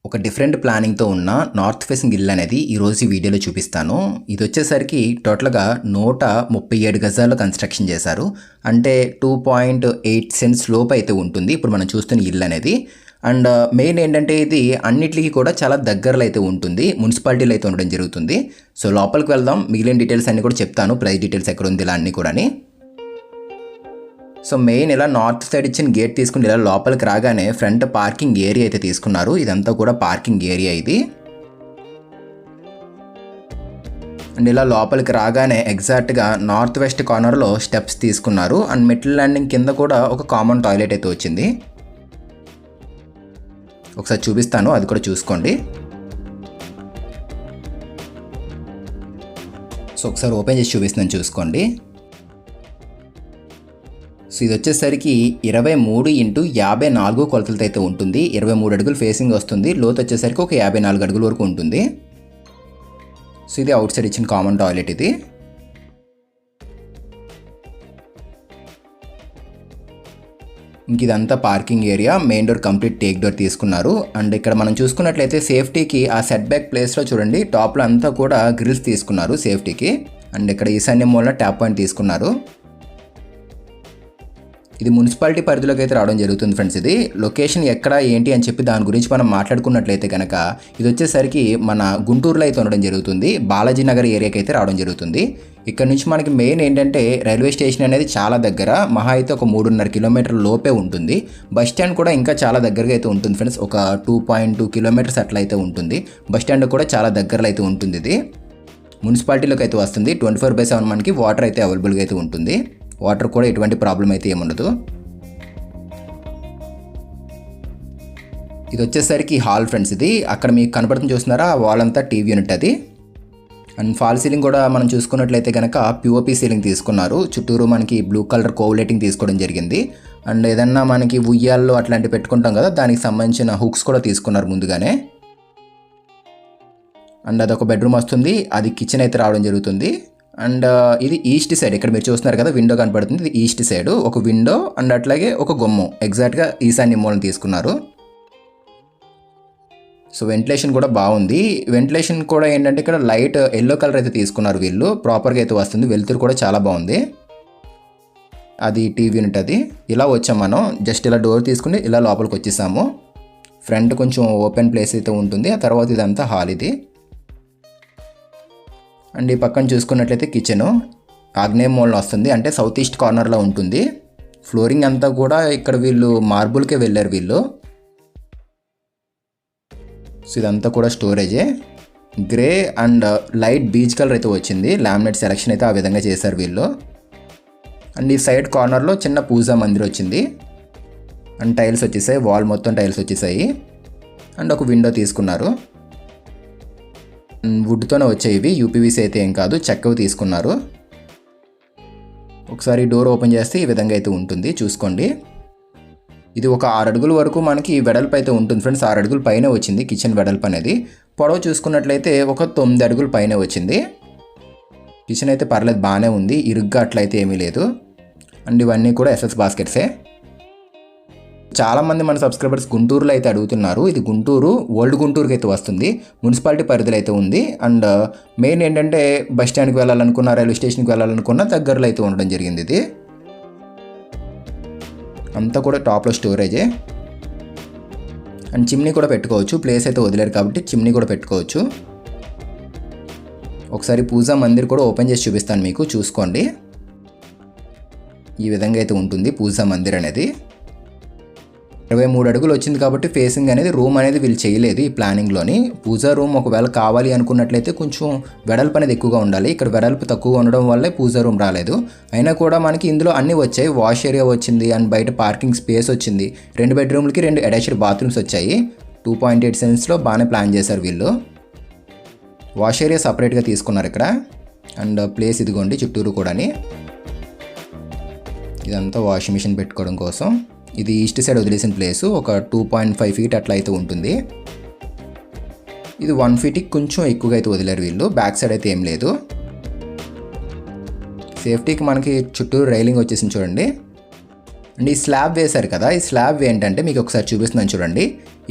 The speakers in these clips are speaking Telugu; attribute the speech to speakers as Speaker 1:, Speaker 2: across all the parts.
Speaker 1: ఒక డిఫరెంట్ ప్లానింగ్తో ఉన్న నార్త్ ఫేసింగ్ ఇల్లు అనేది ఈరోజు ఈ వీడియోలో చూపిస్తాను. ఇది వచ్చేసరికి టోటల్గా 137 గజాల్లో కన్స్ట్రక్షన్ చేశారు. అంటే 2.8 సెంట్స్ లోపు అయితే ఉంటుంది ఇప్పుడు మనం చూస్తున్న ఇల్లు అనేది. అండ్ మెయిన్ ఏంటంటే ఇది అన్నిటికీ కూడా చాలా దగ్గరలో అయితే ఉంటుంది, మున్సిపాలిటీలో అయితే ఉండడం జరుగుతుంది. సో లోపలికి వెళ్దాం, మిగిలిన డీటెయిల్స్ అన్నీ కూడా చెప్తాను, ప్రైస్ డీటెయిల్స్ ఎక్కడ ఉంది ఇలా అన్నీ కూడా. సో మెయిన్ ఇలా నార్త్ సైడ్ ఇచ్చిన గేట్ తీసుకుని ఇలా లోపలికి రాగానే ఫ్రంట్ పార్కింగ్ ఏరియా అయితే తీసుకున్నారు. ఇదంతా కూడా పార్కింగ్ ఏరియా ఇది. అండ్ ఇలా లోపలికి రాగానే ఎగ్జాక్ట్గా నార్త్ వెస్ట్ కార్నర్లో స్టెప్స్ తీసుకున్నారు. అండ్ మిడిల్ ల్యాండింగ్ కింద కూడా ఒక కామన్ టాయిలెట్ అయితే వచ్చింది. ఒకసారి చూపిస్తాను, అది కూడా చూసుకోండి. సో ఒకసారి ఓపెన్ చేసి చూపిస్తున్నాను, చూసుకోండి. సో ఇది వచ్చేసరికి 23x54 కొలతలతో అయితే ఉంటుంది. 23 అడుగులు ఫేసింగ్ వస్తుంది. లోతు వచ్చేసరికి ఒక 54 అడుగుల వరకు ఉంటుంది. సో ఇది అవుట్ సైడ్ ఇచ్చిన కామన్ టాయిలెట్ ఇది. ఇంక ఇదంతా parking area. Main door complete take door తీసుకున్నారు. అండ్ ఇక్కడ మనం చూసుకున్నట్లయితే సేఫ్టీకి ఆ సెట్ బ్యాక్ ప్లేస్లో చూడండి, టాప్లో అంతా కూడా గ్రిల్స్ తీసుకున్నారు సేఫ్టీకి. అండ్ ఇక్కడ ఈశాన్య మూలన ట్యాప్ పాయింట్ తీసుకున్నారు. ఇది మున్సిపాలిటీ పరిధిలోకి అయితే రావడం జరుగుతుంది ఫ్రెండ్స్. ఇది లొకేషన్ ఎక్కడ ఏంటి అని చెప్పి దాని గురించి మనం మాట్లాడుకున్నట్లయితే కనుక ఇది వచ్చేసరికి మన గుంటూరులో అయితే ఉండడం జరుగుతుంది. బాలాజీ నగర్ ఏరియాకి అయితే రావడం జరుగుతుంది. ఇక్కడ నుంచి మనకి మెయిన్ ఏంటంటే రైల్వే స్టేషన్ అనేది చాలా దగ్గర, మహా అయితే ఒక 3.5 కిలోమీటర్ల లోపే ఉంటుంది. బస్ స్టాండ్ కూడా ఇంకా చాలా దగ్గరగా అయితే ఉంటుంది ఫ్రెండ్స్, ఒక 2.2 కిలోమీటర్స్ అట్లా అయితే ఉంటుంది. బస్ స్టాండ్ కూడా చాలా దగ్గరలో అయితే ఉంటుంది. ఇది మున్సిపాలిటీలోకి అయితే వస్తుంది. 24/7 మనకి వాటర్ అయితే అవైలబుల్గా అయితే ఉంటుంది. వాటర్ కూడా ఎటువంటి ప్రాబ్లం అయితే ఏముండదు. ఇది వచ్చేసరికి హాల్ ఫ్రెండ్స్. ఇది అక్కడ మీకు కనపడుతుంది చూస్తున్నారా, ఆ వాల్ అంతా టీవీ యూనిట్ అది. అండ్ ఫాల్ సీలింగ్ కూడా మనం చూసుకున్నట్లయితే కనుక పిఓపి సీలింగ్ తీసుకున్నారు. చుట్టూరు మనకి బ్లూ కలర్ కోవ్లెటింగ్ తీసుకోవడం జరిగింది. అండ్ ఏదన్నా మనకి ఉయ్యాల్లో అట్లాంటివి పెట్టుకుంటాం కదా, దానికి సంబంధించిన హుక్స్ కూడా తీసుకున్నారు ముందుగానే. అండ్ అదొక బెడ్రూమ్ వస్తుంది, అది కిచెన్ అయితే రావడం జరుగుతుంది. అండ్ ఇది ఈస్ట్ సైడ్, ఇక్కడ మీరు చూస్తున్నారు కదా విండో కనపడుతుంది, ఇది ఈస్ట్ సైడ్ ఒక విండో అండ్ అట్లాగే ఒక గుమ్మం ఎగ్జాక్ట్గా ఈశాన్య మూలను తీసుకున్నారు. సో వెంటిలేషన్ కూడా బాగుంది. వెంటిలేషన్ కూడా ఏంటంటే ఇక్కడ లైట్ ఎల్లో కలర్ అయితే తీసుకున్నారు వీళ్ళు, ప్రాపర్గా అయితే వస్తుంది. వెలుతురు కూడా చాలా బాగుంది. అది టీవీ యూనిట్ అది. ఇలా వచ్చాం మనం, జస్ట్ ఇలా డోర్ తీసుకుని ఇలా లోపలికి వచ్చేసాము. ఫ్రంట్ కొంచెం ఓపెన్ ప్లేస్ అయితే ఉంటుంది. ఆ తర్వాత ఇదంతా హాల్ ఇది. అండ్ ఈ పక్కన చూసుకున్నట్లయితే కిచెను ఆగ్నేయ మూలన వస్తుంది, అంటే సౌత్ ఈస్ట్ కార్నర్లో ఉంటుంది. ఫ్లోరింగ్ అంతా కూడా ఇక్కడ వీళ్ళు మార్బుల్కే వెళ్ళారు వీళ్ళు. సో ఇదంతా కూడా స్టోరేజే. Grey and light beech colour అయితే వచ్చింది. లామినేట్ సెలెక్షన్ అయితే ఆ విధంగా చేశారు వీళ్ళు. అండ్ ఈ సైడ్ కార్నర్లో చిన్న పూజా మందిర్ వచ్చింది. అండ్ టైల్స్ వచ్చేసాయి, వాల్ మొత్తం టైల్స్ వచ్చేసాయి. అండ్ ఒక విండో తీసుకున్నారు. వుడ్తోనే వచ్చాయి ఇవి, యూపీవీసీ అయితే ఏం కాదు, చెక్కవి తీసుకున్నారు. ఒకసారి డోర్ ఓపెన్ చేస్తే ఈ విధంగా అయితే ఉంటుంది, చూసుకోండి. ఇది ఒక 6 అడుగుల వరకు మనకి వెడల్పు అయితే ఉంటుంది ఫ్రెండ్స్. 6 అడుగుల పైన వచ్చింది కిచెన్ వెడల్పు అనేది. పొడవు చూసుకున్నట్లయితే ఒక 9 అడుగుల పైన వచ్చింది. కిచెన్ అయితే పర్లేదు, బాగానే ఉంది, ఇరుగ్గా అట్లయితే ఏమీ లేదు. అండ్ ఇవన్నీ కూడా ఎస్ఎస్ బాస్కెట్సే. చాలామంది మన సబ్స్క్రైబర్స్ గుంటూరులో అయితే అడుగుతున్నారు. ఇది గుంటూరు, ఓల్డ్ గుంటూరుకి అయితే వస్తుంది, మున్సిపాలిటీ పరిధిలో అయితే ఉంది. అండ్ మెయిన్ ఏంటంటే బస్ స్టాండ్కి వెళ్ళాలనుకున్న, రైల్వే స్టేషన్కి వెళ్ళాలనుకున్న దగ్గరలో అయితే ఉండడం జరిగింది. ఇది అంతా కూడా టాప్లో స్టోరేజే. అండ్ చిమ్నీ కూడా పెట్టుకోవచ్చు, ప్లేస్ అయితే వదిలేరు కాబట్టి చిమ్నీ కూడా పెట్టుకోవచ్చు. ఒకసారి పూజా మందిర్ కూడా ఓపెన్ చేసి చూపిస్తాను మీకు, చూసుకోండి. ఈ విధంగా అయితే ఉంటుంది పూజా మందిర్ అనేది. 23 అడుగులు వచ్చింది కాబట్టి ఫేసింగ్ అనేది రూమ్ అనేది వీళ్ళు చేయలేదు ఈ ప్లానింగ్లోని. పూజా రూమ్ ఒకవేళ కావాలి అనుకున్నట్లయితే కొంచెం వెడల్పు అనేది ఎక్కువగా ఉండాలి. ఇక్కడ వెడల్పు తక్కువగా ఉండడం వల్లే పూజా రూమ్ రాలేదు. అయినా కూడా మనకి ఇందులో అన్నీ వచ్చాయి. వాష్ ఏరియా వచ్చింది అండ్ బయట పార్కింగ్ స్పేస్ వచ్చింది. 2 బెడ్రూమ్లకి 2 అటాచ్డ్ బాత్రూమ్స్ వచ్చాయి. 2.8 సెంట్స్లో బాగానే ప్లాన్ చేశారు వీళ్ళు. వాష్ ఏరియా సపరేట్గా తీసుకున్నారు ఇక్కడ. అండ్ ప్లేస్ ఇదిగోండి చుట్టూరు కూడాని. ఇదంతా వాషింగ్ మిషన్ పెట్టుకోవడం కోసం. ఇది ఈస్ట్ సైడ్ వదిలేసిన ప్లేసు, ఒక 2.5 ఫీట్ అట్లా అయితే ఉంటుంది. ఇది 1 ఫీట్కి కొంచెం ఎక్కువగా అయితే వదిలేరు వీళ్ళు. బ్యాక్ సైడ్ అయితే ఏం లేదు. సేఫ్టీకి మనకి చుట్టూ రైలింగ్ వచ్చేసింది చూడండి. అండ్ ఈ స్లాబ్ వేశారు కదా, ఈ స్లాబ్ ఏంటంటే మీకు ఒకసారి చూపిస్తున్నాను చూడండి.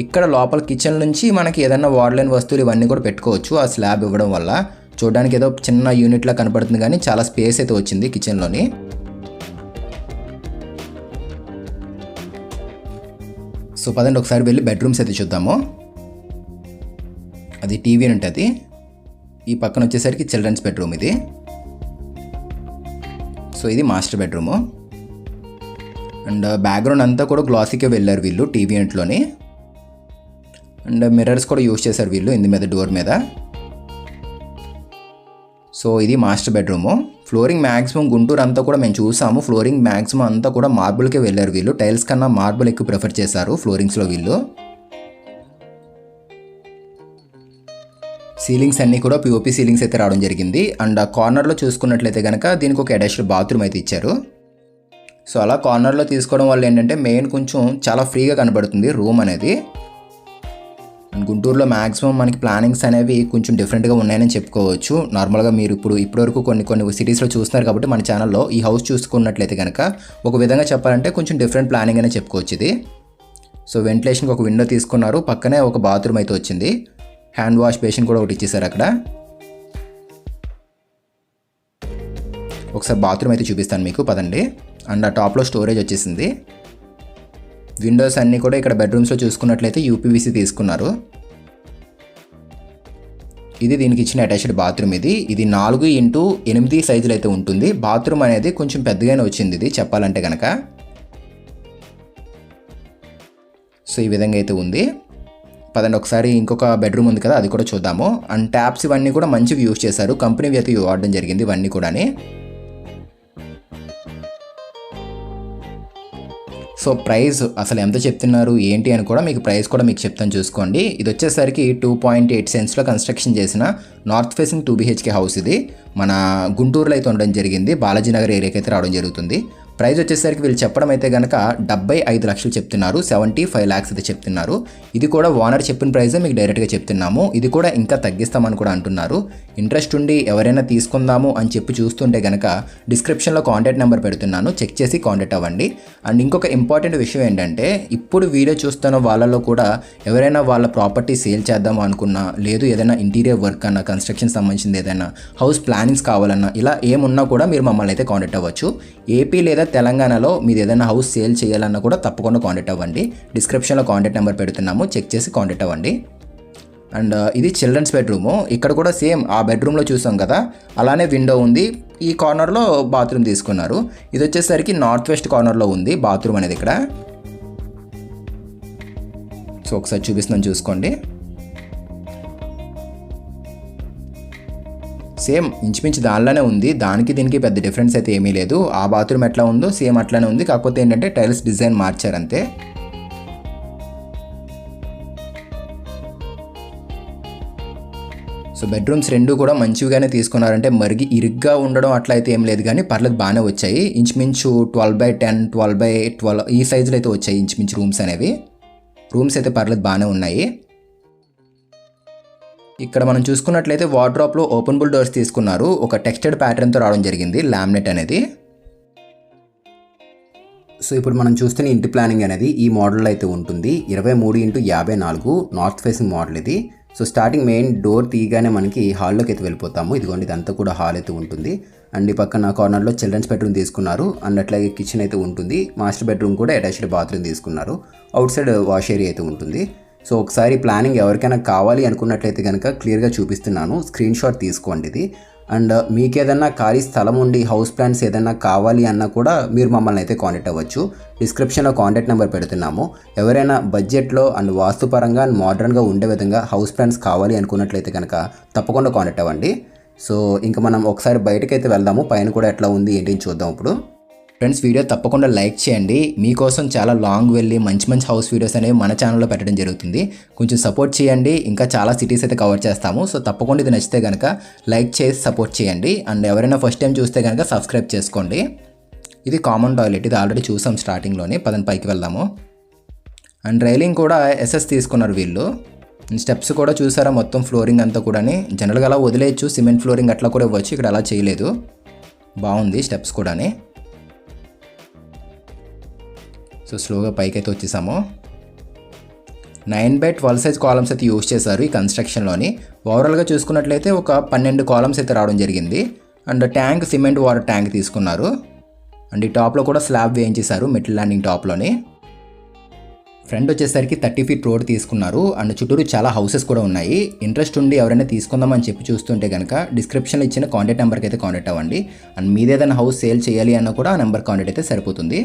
Speaker 1: ఇక్కడ లోపల కిచెన్ నుంచి మనకి ఏదైనా వాడలేని వస్తువులు ఇవన్నీ కూడా పెట్టుకోవచ్చు ఆ స్లాబ్ ఇవ్వడం వల్ల. చూడడానికి ఏదో చిన్న యూనిట్లా కనపడుతుంది కానీ చాలా స్పేస్ అయితే వచ్చింది కిచెన్లోని. సో పదండి ఒకసారి వెళ్ళి బెడ్రూమ్స్ అయితే చూద్దాము. అది టీవీ ఉంటుంది. ఈ పక్కన వచ్చేసరికి చిల్డ్రన్స్ బెడ్రూమ్ ఇది. సో ఇది మాస్టర్ బెడ్రూము. అండ్ బ్యాక్గ్రౌండ్ అంతా కూడా గ్లాసీకే వెళ్ళారు వీళ్ళు టీవీ యూనిట్లోని. అండ్ మిర్రర్స్ కూడా యూజ్ చేశారు వీళ్ళు ఇంది మీద డోర్ మీద. సో ఇది master bedroom. Flooring maximum Guntur అంతా కూడా మేము చూసాము. ఫ్లోరింగ్ మ్యాక్సిమం అంతా కూడా మార్బుల్కే వెళ్ళారు వీళ్ళు. టైల్స్ కన్నా మార్బుల్ ఎక్కువ ప్రిఫర్ చేశారు ఫ్లోరింగ్స్లో వీళ్ళు. సీలింగ్స్ అన్నీ కూడా పిఓపి సీలింగ్స్ అయితే రావడం జరిగింది. అండ్ ఆ కార్నర్లో చూసుకున్నట్లయితే కనుక దీనికి ఒక అటాచ్డ్ బాత్రూమ్ అయితే ఇచ్చారు. సో అలా కార్నర్లో తీసుకోవడం వల్ల ఏంటంటే మెయిన్ కొంచెం చాలా ఫ్రీగా కనబడుతుంది రూమ్ అనేది. అండ్ గుంటూరులో మ్యాక్సిమం మనకి ప్లానింగ్స్ అనేవి కొంచెం డిఫరెంట్గా ఉన్నాయని చెప్పుకోవచ్చు. నార్మల్గా మీరు ఇప్పటివరకు కొన్ని సిటీస్లో చూస్తున్నారు కాబట్టి మన ఛానల్లో ఈ హౌస్ చూసుకున్నట్లయితే కనుక ఒక విధంగా చెప్పాలంటే కొంచెం డిఫరెంట్ ప్లానింగ్ అనే చెప్పుకోవచ్చు ఇది. సో వెంటిలేషన్కి ఒక విండో తీసుకున్నారు, పక్కనే ఒక బాత్రూమ్ అయితే వచ్చింది. హ్యాండ్ వాష్ బేసిన్ కూడా ఒకటి ఇచ్చేసారు అక్కడ. ఒకసారి బాత్రూమ్ అయితే చూపిస్తాను మీకు, పదండి. అండ్ ఆ టాప్లో స్టోరేజ్ వచ్చేసింది. విండోస్ అన్నీ కూడా ఇక్కడ బెడ్రూమ్స్లో చూసుకున్నట్లయితే యూపీవీసీ తీసుకున్నారు. ఇది దీనికి ఇచ్చిన అటాచ్డ్ బాత్రూమ్ ఇది. ఇది 4x8 సైజులు అయితే ఉంటుంది. బాత్రూమ్ అనేది కొంచెం పెద్దగానే వచ్చింది ఇది చెప్పాలంటే కనుక. సో ఈ విధంగా అయితే ఉంది. పదండి ఒకసారి ఇంకొక బెడ్రూమ్ ఉంది కదా అది కూడా చూద్దాము. అండ్ ట్యాప్స్ ఇవన్నీ కూడా మంచివి యూజ్ చేశారు. కంపెనీవి అయితే వాడడం జరిగింది ఇవన్నీ కూడా. సో ప్రైస్ అసలు ఎంత చెప్తున్నారు ఏంటి అని కూడా మీకు ప్రైస్ కూడా మీకు చెప్తాను చూసుకోండి. ఇది వచ్చేసరికి 2.8 సెంట్స్లో కన్స్ట్రక్షన్ చేసిన నార్త్ ఫేసింగ్ 2 BHK హౌస్ ఇది. మన గుంటూరులో అయితే ఉండడం జరిగింది. బాలాజీ నగర్ ఏరియాకి అయితే రావడం జరుగుతుంది. ప్రైస్ వచ్చేసరికి వీళ్ళు చెప్పడం అయితే కనుక 75 లక్షలు చెప్తున్నారు. 75 lakhs అయితే చెప్తున్నారు. ఇది కూడా ఓనర్ చెప్పిన ప్రైజే మీకు డైరెక్ట్గా చెప్తున్నాము. ఇది కూడా ఇంకా తగ్గిస్తామని కూడా అంటున్నారు. ఇంట్రెస్ట్ ఉండి ఎవరైనా తీసుకుందాము అని చెప్పి చూస్తుంటే కనుక డిస్క్రిప్షన్లో కాంటాక్ట్ నెంబర్ పెడుతున్నాను, చెక్ చేసి కాంటాక్ట్ అవ్వండి. అండ్ ఇంకొక ఇంపార్టెంట్ విషయం ఏంటంటే ఇప్పుడు వీడియో చూస్తున్న వాళ్ళలో కూడా ఎవరైనా వాళ్ళ ప్రాపర్టీ సేల్ చేద్దాం అనుకున్నా, లేదు ఏదైనా ఇంటీరియర్ వర్క్ అన్న, కన్స్ట్రక్షన్ సంబంధించింది ఏదైనా హౌస్ ప్లానింగ్స్ కావాలన్నా, ఇలా ఏమున్నా కూడా మీరు మమ్మల్ని అయితే కాంటాక్ట్ అవ్వచ్చు. ఏపీ లేదా తెలంగాణలో మీరు ఏదైనా హౌస్ సేల్ చేయాలన్నా కూడా తప్పకుండా కాంటాక్ట్ అవ్వండి. డిస్క్రిప్షన్లో కాంటాక్ట్ నెంబర్ పెడుతున్నాము, చెక్ చేసి కాంటాక్ట్ అవ్వండి. అండ్ ఇది చిల్డ్రన్స్ బెడ్రూము. ఇక్కడ కూడా సేమ్ ఆ బెడ్రూమ్లో చూసాం కదా అలానే విండో ఉంది. ఈ కార్నర్లో బాత్రూమ్ తీసుకున్నారు. ఇది వచ్చేసరికి నార్త్ వెస్ట్ కార్నర్లో ఉంది బాత్రూమ్ అనేది ఇక్కడ. సో ఒకసారి చూపిస్తున్నాను చూసుకోండి. సేమ్ ఇంచుమించు దానిలోనే ఉంది. దానికి దీనికి పెద్ద డిఫరెన్స్ అయితే ఏమీ లేదు. ఆ బాత్రూమ్ ఎట్లా ఉందో సేమ్ అట్లానే ఉంది. కాకపోతే ఏంటంటే టైల్స్ డిజైన్ మార్చారు అంతే. సో బెడ్రూమ్స్ రెండు కూడా మంచిగానే తీసుకున్నారంటే మరిగి ఇరుగ్గా ఉండడం అట్లా అయితే ఏం లేదు కానీ పర్లేదు బాగానే వచ్చాయి. ఇంచుమించు 12x10 12x12 ఈ సైజులో అయితే వచ్చాయి ఇంచుమించు రూమ్స్ అనేవి. రూమ్స్ అయితే పర్లేదు బాగానే ఉన్నాయి. ఇక్కడ మనం చూసుకున్నట్లయితే వార్డ్రోబ్లో ఓపెనబుల్ డోర్స్ తీసుకున్నారు. ఒక టెక్స్టెడ్ ప్యాటర్న్తో రావడం జరిగింది లామినేట్ అనేది. సో ఇప్పుడు మనం చూస్తున్న ఇంటి ప్లానింగ్ అనేది ఈ మోడల్లో అయితే ఉంటుంది. 23x54 నార్త్ ఫేసింగ్ మోడల్ ఇది. సో స్టార్టింగ్ మెయిన్ డోర్ తీయగానే మనకి హాల్లోకి అయితే వెళ్ళిపోతాము. ఇదిగోండి ఇదంతా కూడా హాల్ అయితే ఉంటుంది. అండ్ ఈ పక్కన కార్నర్లో చిల్డ్రన్స్ బెడ్రూమ్ తీసుకున్నారు. అండ్ అట్లాగే కిచెన్ అయితే ఉంటుంది. మాస్టర్ బెడ్రూమ్ కూడా అటాచ్డ్ బాత్రూమ్ తీసుకున్నారు. అవుట్ సైడ్ వాష్ ఏరియా అయితే ఉంటుంది. సో ఒకసారి ప్లానింగ్ ఎవరికైనా కావాలి అనుకున్నట్లయితే కనుక క్లియర్గా చూపిస్తున్నాను, స్క్రీన్ షాట్ తీసుకోండి ఇది. అండ్ మీకు ఏదైనా ఖాళీ స్థలం ఉండి హౌస్ ప్లాన్స్ ఏదైనా కావాలి అన్నా కూడా మీరు మమ్మల్ని అయితే కాంటాక్ట్ అవ్వచ్చు. డిస్క్రిప్షన్లో కాంటాక్ట్ నెంబర్ పెడుతున్నాము. ఎవరైనా బడ్జెట్లో అండ్ వాస్తుపరంగా అండ్ మోడర్న్గా ఉండే విధంగా హౌస్ ప్లాన్స్ కావాలి అనుకున్నట్లయితే కనుక తప్పకుండా కాంటాక్ట్ అవ్వండి. సో ఇంకా మనం ఒకసారి బయటకైతే వెళ్దాము. పైన కూడా ఎట్లా ఉంది ఏంటి చూద్దాం ఇప్పుడు. ఫ్రెండ్స్ వీడియో తప్పకుండా లైక్ చేయండి. మీకోసం చాలా లాంగ్ వెళ్ళి మంచి మంచి హౌస్ వీడియోస్ అనేవి మన ఛానల్లో పెట్టడం జరుగుతుంది. కొంచెం సపోర్ట్ చేయండి. ఇంకా చాలా సిటీస్ అయితే కవర్ చేస్తాము. సో తప్పకుండా ఇది నచ్చితే కనుక లైక్ చేసి సపోర్ట్ చేయండి. అండ్ ఎవరైనా ఫస్ట్ టైం చూస్తే కనుక సబ్స్క్రైబ్ చేసుకోండి. ఇది కామన్ టాయిలెట్, ఇది ఆల్రెడీ చూసాం స్టార్టింగ్లోనే. పైకి వెళ్దాము. అండ్ రైలింగ్ కూడా ఎస్ఎస్ తీసుకున్నారు వీళ్ళు. స్టెప్స్ కూడా చూసారా మొత్తం ఫ్లోరింగ్ అంతా కూడా. జనరల్గా అలా వదిలేయచ్చు, సిమెంట్ ఫ్లోరింగ్ అట్లా కూడా ఇవ్వచ్చు. ఇక్కడ అలా చేయలేదు, బాగుంది స్టెప్స్ కూడా. సో స్లోగా పైకి అయితే వచ్చేసాము. 9x12 సైజ్ కాలమ్స్ అయితే యూజ్ చేశారు ఈ కన్స్ట్రక్షన్లోని. ఓవరాల్గా చూసుకున్నట్లయితే ఒక 12 కాలమ్స్ అయితే రావడం జరిగింది. And tank cement water tank తీసుకున్నారు. అండ్ ఈ టాప్లో కూడా స్లాబ్ వేయించేశారు మిడిల్ ల్యాండింగ్ టాప్లోని. ఫ్రంట్ వచ్చేసరికి 30 ఫీట్ రోడ్ తీసుకున్నారు. అండ్ చుట్టూరు చాలా హౌసెస్ కూడా ఉన్నాయి. ఇంట్రెస్ట్ ఉండి ఎవరైనా తీసుకుందామని చెప్పి చూస్తుంటే కనుక డిస్క్రిప్షన్లో ఇచ్చిన కాంటాక్ట్ నెంబర్కి అయితే కాంటాక్ట్ అవ్వండి. అండ్ మీదేదైనా హౌస్ సేల్ చేయాలి అన్న కూడా ఆ నెంబర్ కాంటాక్ట్ అయితే సరిపోతుంది.